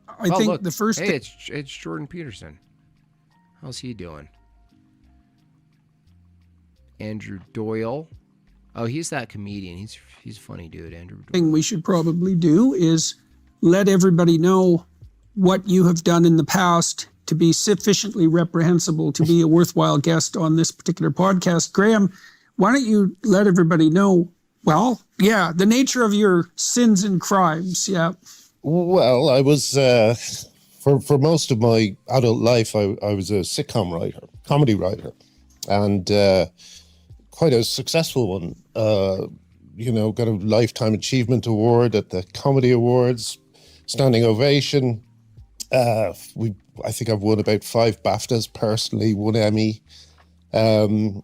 I think look, the first. Hey, it's Jordan Peterson. How's he doing? Andrew Doyle. Oh, he's that comedian. He's a funny dude, Andrew Doyle. Thing we should probably do is let everybody know what you have done in the past to be sufficiently reprehensible to be a worthwhile guest on this particular podcast. Graham, why don't you let everybody know, well, yeah, the nature of your sins and crimes, yeah. Well, I was, for most of my adult life, I was a sitcom writer, comedy writer, and quite a successful one. Got a Lifetime Achievement Award at the Comedy Awards, standing ovation. I think I've won about 5 BAFTAs personally, 1 Emmy. Done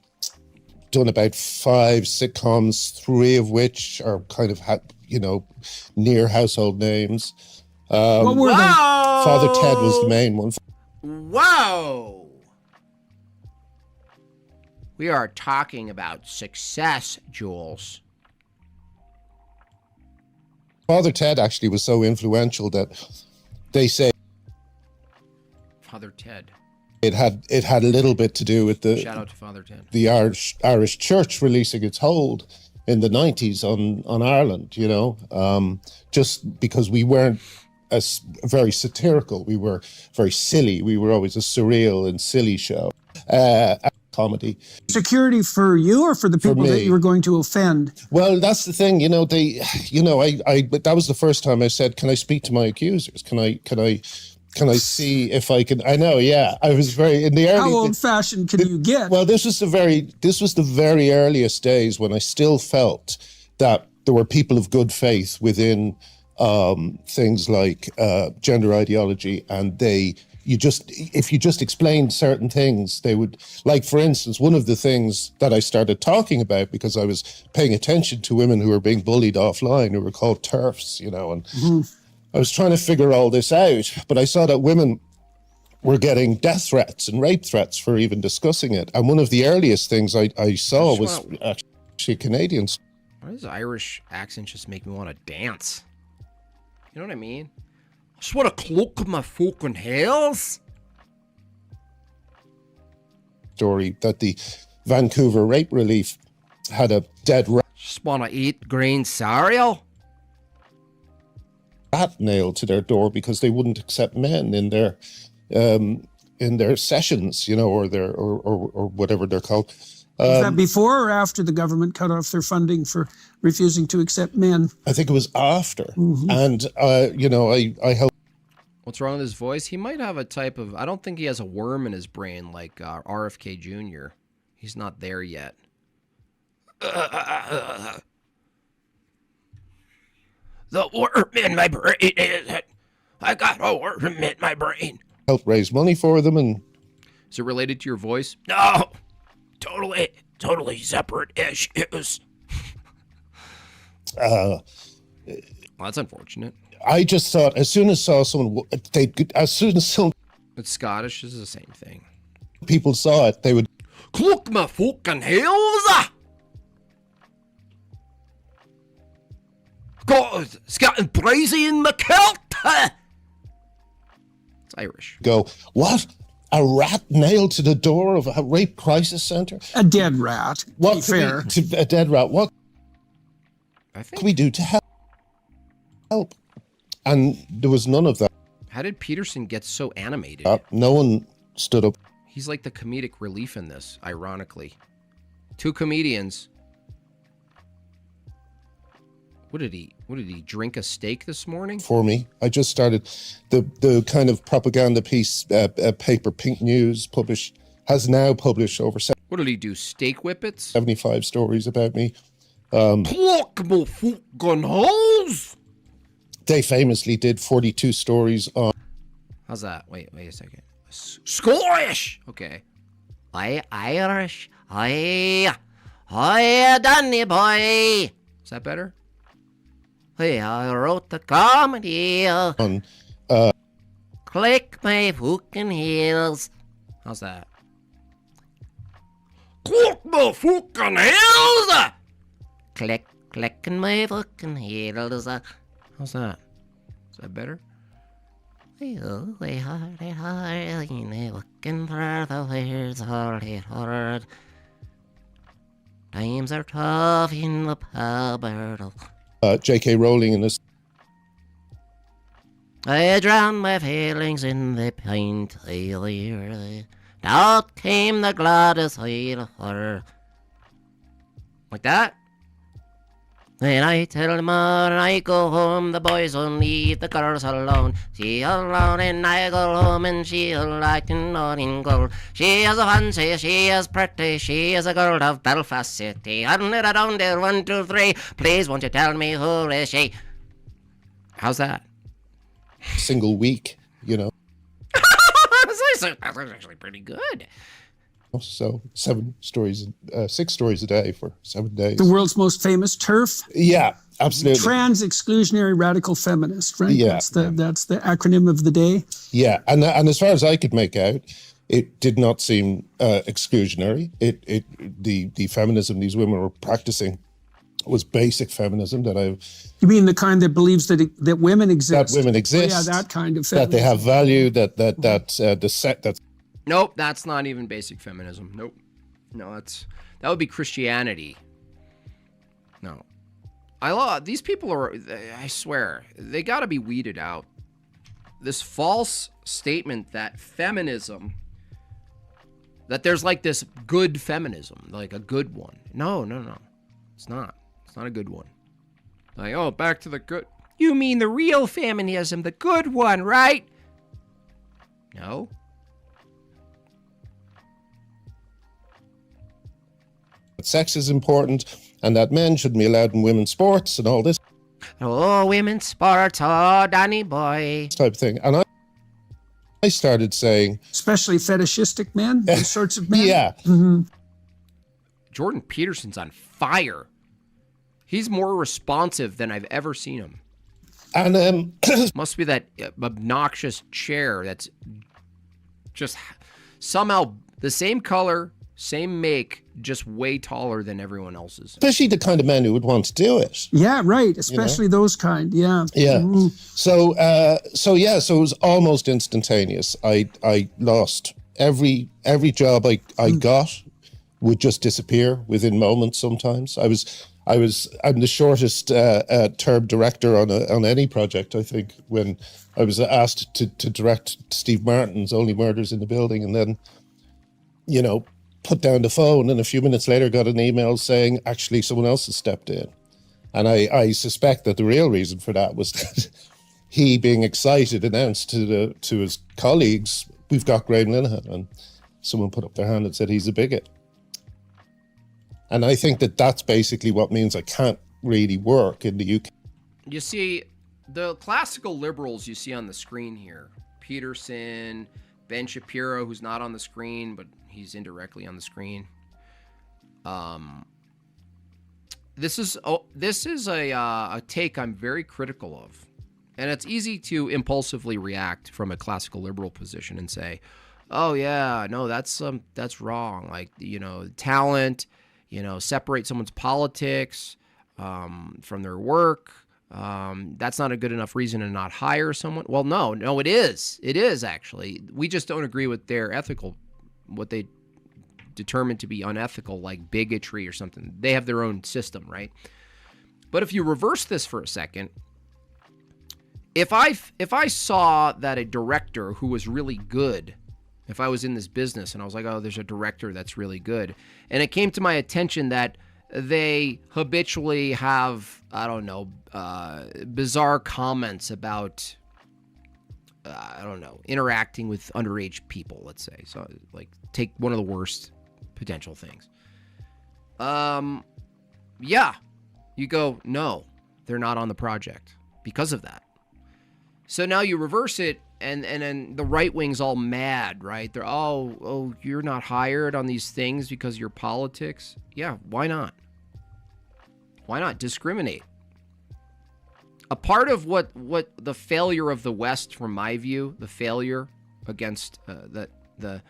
about 5 sitcoms, 3 of which are kind of near household names. What were they? Father Ted was the main one. Wow! We are talking about success, Jules. Father Ted actually was so influential that they say Father Ted. it had a little bit to do with Shout out to Father Ted. the Irish Church releasing its hold in the 90s on Ireland, just because we weren't as very satirical, we were very silly, we were always a surreal and silly show. Comedy. Security for you or for the people that you were going to offend? Well, that's the thing, that was the first time I said, can I speak to my accusers? Can I see if I can? I know, yeah. I was very in the early. How old-fashioned can you get? Well, this was the very earliest days when I still felt that there were people of good faith within things like gender ideology, and if you just explained certain things, they would, like, for instance, one of the things that I started talking about because I was paying attention to women who were being bullied offline, who were called TERFs, and I was trying to figure all this out, but I saw that women were getting death threats and rape threats for even discussing it. And one of the earliest things I saw was actually Canadians. Why does Irish accent just make me want to dance? You know what I mean? I just want to cloak my fucking heels. Story that the Vancouver Rape Relief had a dead rat. Just want to eat green cereal. Rat nailed to their door because they wouldn't accept men in their sessions, or whatever they're called. Was that before or after the government cut off their funding for refusing to accept men? I think it was after. And, I helped. What's wrong with his voice? He might have a type of... I don't think he has a worm in his brain like RFK Jr. He's not there yet. The worm in my brain. I got a worm in my brain. Help raise money for them. And is it related to your voice? No. Totally separate issues. Well, that's unfortunate. I just thought as soon as someone, It's Scottish. This is the same thing. People saw it, they would cloak my fucking heels. God, it's getting brazy in the kilt. It's Irish. Go, what? A rat nailed to the door of a rape crisis center? A dead rat. What? Fair. A dead rat. What I think can we do to help? And there was none of that. How did Peterson get so animated? No one stood up. He's like the comedic relief in this, ironically. 2 comedians. What did he drink a steak this morning? For me, I just started the kind of propaganda piece paper, Pink News has now published over what did he do? Steak whippets? 75 stories about me. Clock my fucking holes. They famously did 42 stories on. How's that? Wait a second. Scottish. Okay. Irish. Hi, Danny boy. Is that better? Hey, I wrote the comedy. On, Click my fucking heels. How's that? Click my fucking heels. Clicking my fucking heels. How's that? Is that better? Looking for the words, hard. Times are tough in the pub. J.K. Rowling in this. I drowned my feelings in the pint earlier. Out came the gladdest height of her. Like that? When I tell them all I go home, the boys will leave the girls alone. She alone and I go home and she'll like nothing gold. She is a fancy, she is pretty, she is a girl of Belfast City. And it down there, 1, 2, 3. Please won't you tell me who is she? How's that? Single week, That's actually pretty good. So 6 stories a day for 7 days. The world's most famous TERF, Yeah, absolutely. trans exclusionary radical feminist, right? Yeah. That's the acronym of the day. Yeah, and as far as I could make out, it did not seem exclusionary. The feminism these women were practicing was basic feminism that You mean the kind that believes that women exist? that women exist. Oh, yeah, that kind of That feminism. they have value. That's Nope, that's not even basic feminism. Nope. No, that would be Christianity. No. These people are, I swear, they got to be weeded out. This false statement that feminism, that there's like this good feminism, like a good one. No. It's not. It's not a good one. Like, oh, back to the good. You mean the real feminism, the good one, right? No. sex is important, and that men shouldn't be allowed in women's sports and all this Oh, women's sports, oh, Danny boy. type of thing. And I started saying, Especially fetishistic men, those sorts of men. yeah, Jordan Peterson's on fire. He's more responsive than I've ever seen him. and Must be that obnoxious chair that's just somehow the same color, same make, just way taller than everyone else's. especially the kind of men who would want to do it. Yeah, right. Especially those kind. Yeah. Yeah. Mhm. So it was almost instantaneous. I lost every job I got would just disappear within moments. Sometimes I'm the shortest term director on any project. I think when I was asked to direct Steve Martin's Only Murders in the Building, and then put down the phone, and a few minutes later got an email saying actually someone else has stepped in. And I suspect that the real reason for that was that he, being excited, announced to his colleagues, "We've got Graham Linehan," and someone put up their hand and said he's a bigot. And I think that that's basically what means I can't really work in the UK. You see, the classical liberals you see on the screen here, Peterson, Ben Shapiro, who's not on the screen, but he's indirectly on the screen. This is a take I'm very critical of. And it's easy to impulsively react from a classical liberal position and say, oh yeah, no, that's wrong. Like, talent, separate someone's politics from their work. That's not a good enough reason to not hire someone. Well, no, it is. It is actually. We just don't agree with their what they determine to be unethical, like bigotry or something. They have their own system, right? But if you reverse this for a second, if I saw that a director who was really good, if I was in this business and I was like, oh, there's a director that's really good, and it came to my attention that they habitually have, bizarre comments about, interacting with underage people, let's say. So, like, take one of the worst potential things. Yeah. You go, no, they're not on the project because of that. So now you reverse it, and then the right wing's all mad, right? They're, oh, you're not hired on these things because of your politics? Yeah, why not? Why not discriminate? A part of what the failure of the West, from my view, the failure against the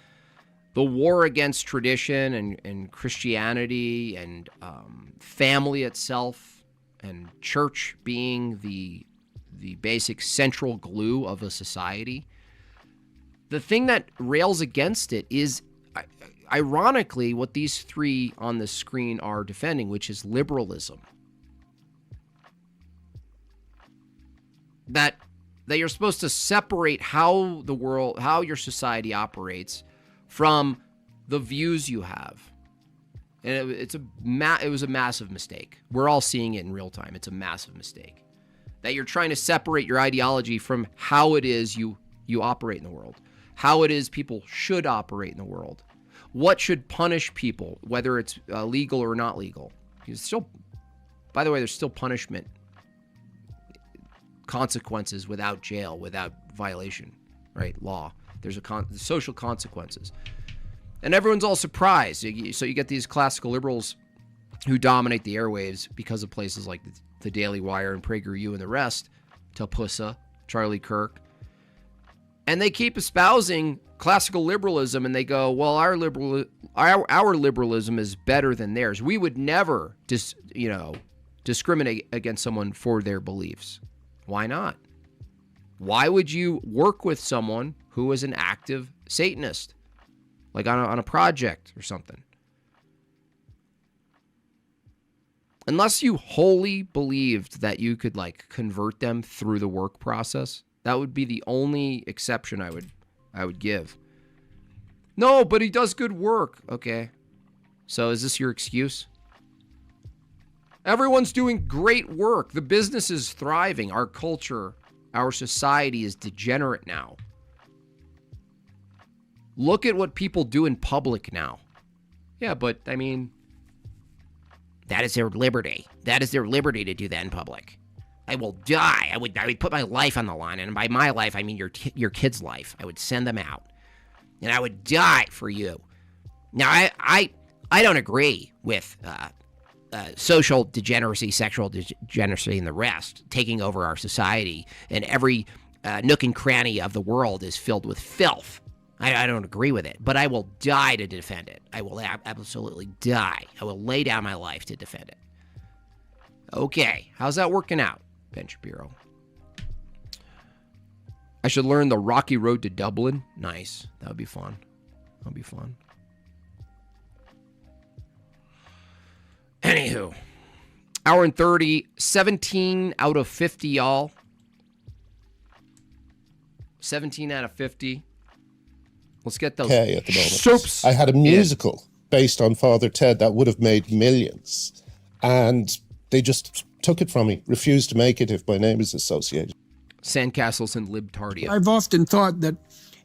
war against tradition and Christianity and family itself and church being the the basic central glue of a society. The thing that rails against it is, ironically, what these three on the screen are defending, which is liberalism. That you're supposed to separate how the world, how your society operates from the views you have. And it was a massive mistake. We're all seeing it in real time. It's a massive mistake. That you're trying to separate your ideology from how it is you operate in the world. How it is people should operate in the world. What should punish people, whether it's legal or not legal. Because still, by the way, there's still punishment, consequences without jail, without violation, right? Law. There's social consequences. And everyone's all surprised. So you get these classical liberals who dominate the airwaves because of places like the Daily Wire and PragerU and the rest, Telpusa, Charlie Kirk. And they keep espousing classical liberalism, and they go, well, our liberalism is better than theirs. We would never discriminate against someone for their beliefs. Why not? Why would you work with someone who is an active Satanist, like on a project or something? Unless you wholly believed that you could convert them through the work process, that would be the only exception I would give. No, but he does good work. Okay. So is this your excuse? Everyone's doing great work. The business is thriving. Our culture, our society is degenerate now. Look at what people do in public now. Yeah, but I mean, that is their liberty. That is their liberty to do that in public. I will die. I would put my life on the line, and by my life, I mean your kid's life. I would send them out, and I would die for you. Now, I don't agree with social degeneracy, sexual degeneracy, and the rest taking over our society, and every nook and cranny of the world is filled with filth. I don't agree with it, but I will die to defend it. I will absolutely die. I will lay down my life to defend it. Okay, how's that working out, Ben Shapiro? I should learn the rocky road to Dublin. Nice. That would be fun. That would be fun. Anywho, hour and 30, 17 out of 50, y'all. 17 out of 50. Let's get those Okay, at the moment. soups. I had a musical based on Father Ted that would have made millions, and they just took it from me. Refused to make it if my name is associated. Sandcastles and libtardia. I've often thought that,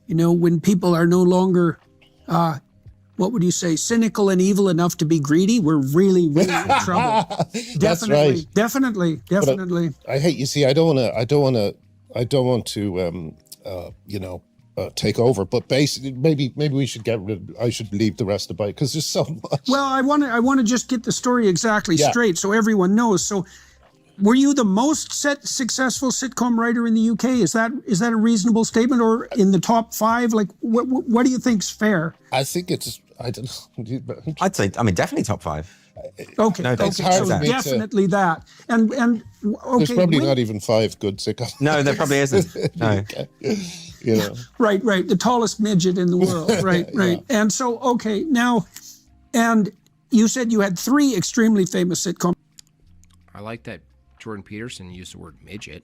when people are no longer, what would you say, cynical and evil enough to be greedy, we're really, really in trouble. That's right. Definitely. I hate, you see, I don't want to take over, but basically maybe we should I should leave the rest of it because there's so much. Well, I want to just get the story exactly straight so everyone knows. So were you the most successful sitcom writer in the UK? Is that a reasonable statement, or in the top 5? What do you think's fair? I think it's, I don't know. I'd say, definitely top 5. Okay, No, okay, hard so for me definitely that. And okay, There's probably not even 5 good sitcoms. No, there probably isn't. No. Right. The tallest midget in the world. Right. Yeah. And so, okay, now, and you said you had 3 extremely famous sitcoms. I like that Jordan Peterson used the word midget.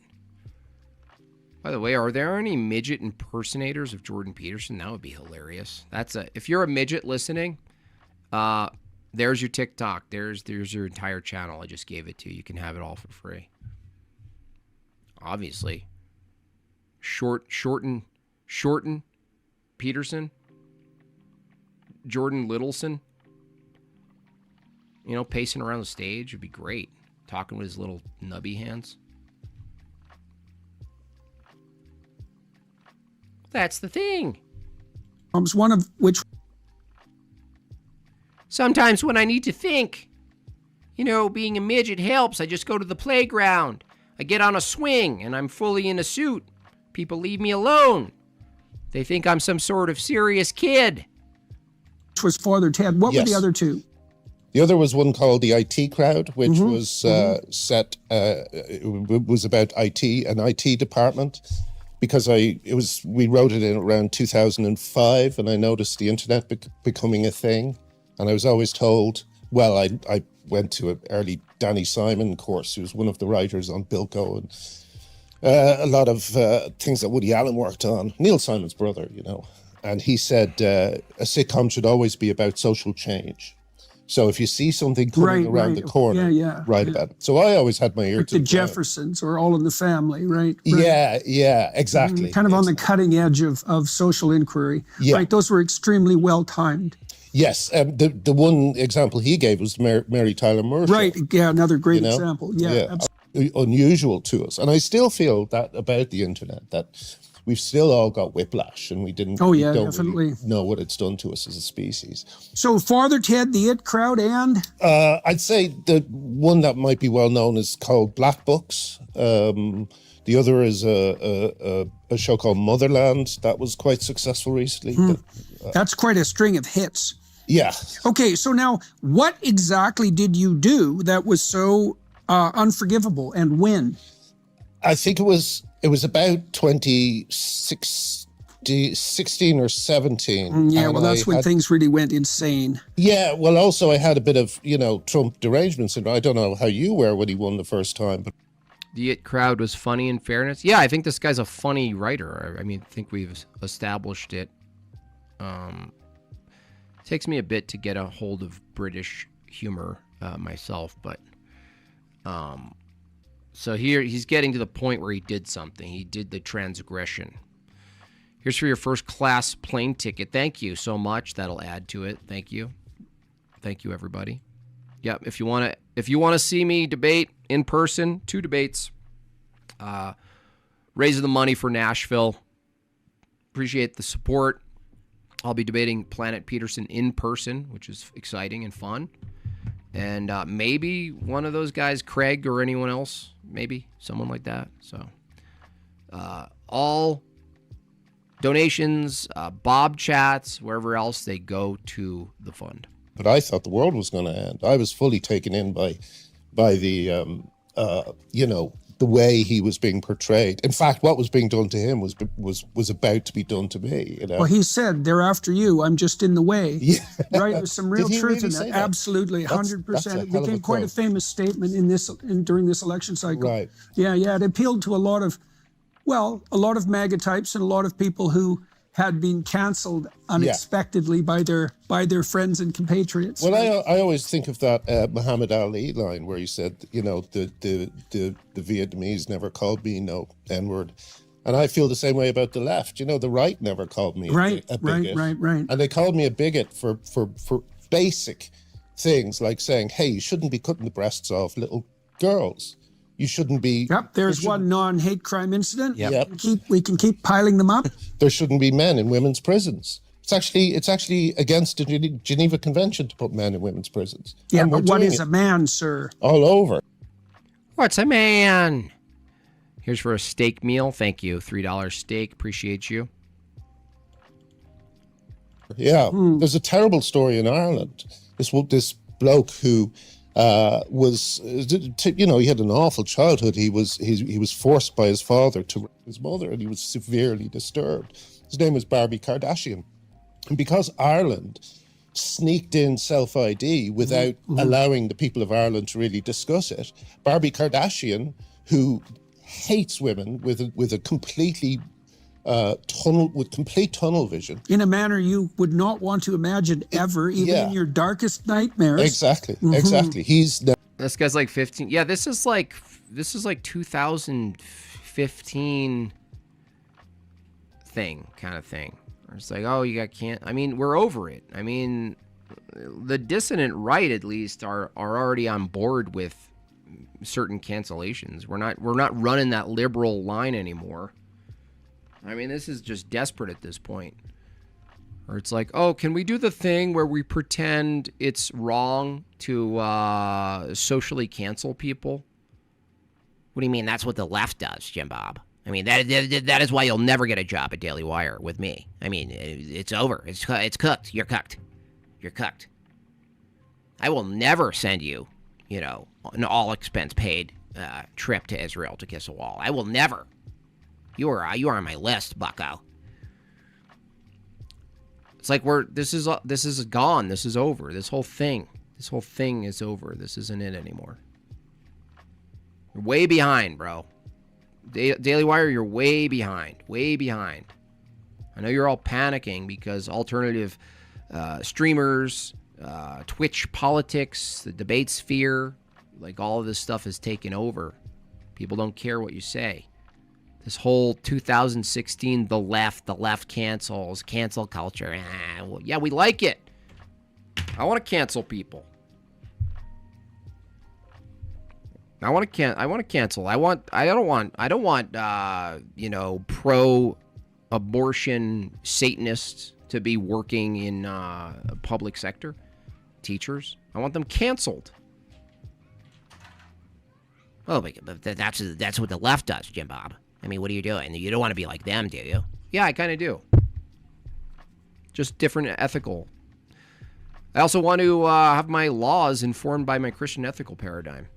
By the way, are there any midget impersonators of Jordan Peterson? That would be hilarious. If you're a midget listening, there's your TikTok. There's your entire channel. I just gave it to you. You can have it all for free. Obviously. Shorten Peterson. Jordan Littleson. Pacing around the stage would be great. Talking with his little nubby hands. That's the thing. One of which... Sometimes when I need to think, being a midget helps. I just go to the playground. I get on a swing and I'm fully in a suit. People leave me alone. They think I'm some sort of serious kid. was Father Ted. What were Yes. the other 2? The other was one called the IT Crowd, which was set. It was about IT, an IT department, because we wrote it in around 2005, and I noticed the internet becoming a thing, and I was always told. Well, I went to an early Danny Simon course, who was one of the writers on Bilko and a lot of things that Woody Allen worked on. Neil Simon's brother, and he said a sitcom should always be about social change. So if you see something coming around the corner, write about it. So I always had my ear to the Jeffersons or All in the Family, right? Yeah, exactly. Kind of on the cutting edge of social inquiry. Yeah. Right, those were extremely well timed. Yes, the one example he gave was Mary Tyler Moore. Right, yeah, another great example. Yeah, absolutely. Unusual to us. And I still feel that about the internet, that we've still all got whiplash, and we don't definitely really know what it's done to us as a species. So Father Ted, the It Crowd, and? I'd say the one that might be well known is called Black Books. The other is a show called Motherland that was quite successful recently. That's quite a string of hits. Yeah. Okay, so now what exactly did you do that was so unforgivable, and when? I think it was about 2016 or 17. Yeah, well, that's when things really went insane. Yeah, well, also I had a bit of, Trump derangement syndrome. I don't know how you were when he won the first time, but The It Crowd was funny, in fairness. Yeah, I think this guy's a funny writer. I mean, I think we've established it. Takes me a bit to get a hold of British humor myself, but so here he's getting to the point where he did something. He did the transgression. Here's for your first class plane ticket. Thank you so much. That'll add to it. Thank you, everybody. Yep. If you want to see me debate in person, 2 debates. Raising the money for Nashville. Appreciate the support. I'll be debating Planet Peterson in person, which is exciting and fun. And maybe one of those guys, Craig or anyone else, maybe someone like that. So all donations, Bob chats, wherever else, they go to the fund. But I thought the world was going to end. I was fully taken in by the the way he was being portrayed. In fact, what was being done to him was about to be done to me. Well, he said, "They're after you. I'm just in the way." Yeah. Right. There's some real truth in that. that. Absolutely, 100%. It became quite a famous statement during this election cycle. Right. Yeah. It appealed to a lot of MAGA types and a lot of people who had been canceled unexpectedly by their friends and compatriots. Well, I always think of that Muhammad Ali line where he said, the Vietnamese never called me no N-word. And I feel the same way about the left. The right never called me a bigot. Right. And they called me a bigot for basic things like saying, hey, you shouldn't be cutting the breasts off little girls. You shouldn't be... Yep, there's one non-hate crime incident. Yep. We can keep piling them up. There shouldn't be men in women's prisons. It's actually against the Geneva Convention to put men in women's prisons. Yeah, but what is a man, sir? All over. What's a man? Here's for a steak meal. Thank you. $3 steak. Appreciate you. Yeah. There's a terrible story in Ireland. This bloke who... he had an awful childhood. He was forced by his father to rape his mother, and he was severely disturbed. His name was Barbie Kardashian, and because Ireland sneaked in self-ID without allowing the people of Ireland to really discuss it, Barbie Kardashian, who hates women with a completely complete tunnel vision, in a manner you would not want to imagine ever, even in your darkest nightmares. Exactly. This guy's like 15. Yeah, this is like 2015 kind of thing. It's like, oh, you got I mean, we're over it. I mean, the dissident right at least are already on board with certain cancellations. We're not running that liberal line anymore. I mean, this is just desperate at this point. Or it's like, oh, can we do the thing where we pretend it's wrong to socially cancel people? What do you mean? That's what the left does, Jimbob. I mean, that is why you'll never get a job at Daily Wire with me. I mean, it's over. It's cooked. You're cooked. I will never send you, an all expense paid trip to Israel to kiss a wall. I will never. You are on my list, bucko. It's like this is gone. This is over. This whole thing is over. This isn't it anymore. You're way behind, bro. Daily Wire, you're way behind. Way behind. I know you're all panicking because alternative streamers, Twitch politics, the debate sphere, like all of this stuff is taken over. People don't care what you say. This whole 2016, the left cancels, cancel culture. Well, yeah, we like it. I want to cancel people. I want to cancel. I don't want pro-abortion Satanists to be working in public sector, teachers. I want them canceled. Oh, but that's what the left does, Jimbob. I mean, what are you doing? You don't want to be like them, do you? Yeah, I kind of do. Just different ethical. I also want to have my laws informed by my Christian ethical paradigm.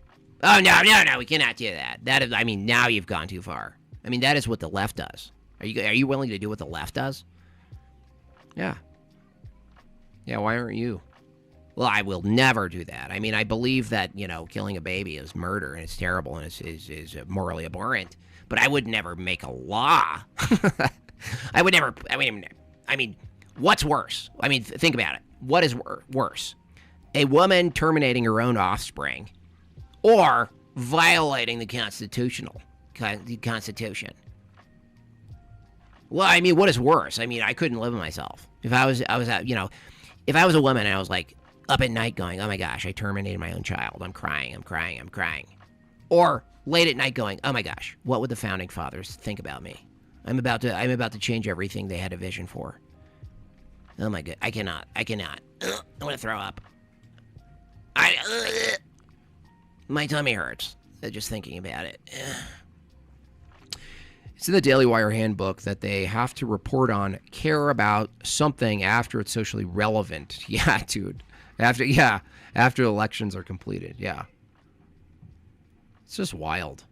Oh, no, we cannot do that. Now you've gone too far. I mean, that is what the left does. Are you willing to do what the left does? Yeah. Yeah, why aren't you? Well, I will never do that. I mean, I believe that, killing a baby is murder and it's terrible and is morally abhorrent. But I would never make a law. I would never. I mean, what's worse? I mean, think about it. What is worse? A woman terminating her own offspring, or violating the Constitution? Well, I mean, what is worse? I mean, I couldn't live with myself if I was if I was a woman and I was like up at night going, oh my gosh, I terminated my own child. I'm crying. Or late at night going, oh my gosh, what would the founding fathers think about me? I'm about to change everything they had a vision for. Oh my god, I cannot. I want to throw up. My tummy hurts just thinking about it. It's in the Daily Wire handbook that they have to report on, care about something after it's socially relevant. Yeah, dude. After elections are completed. Yeah. It's just wild.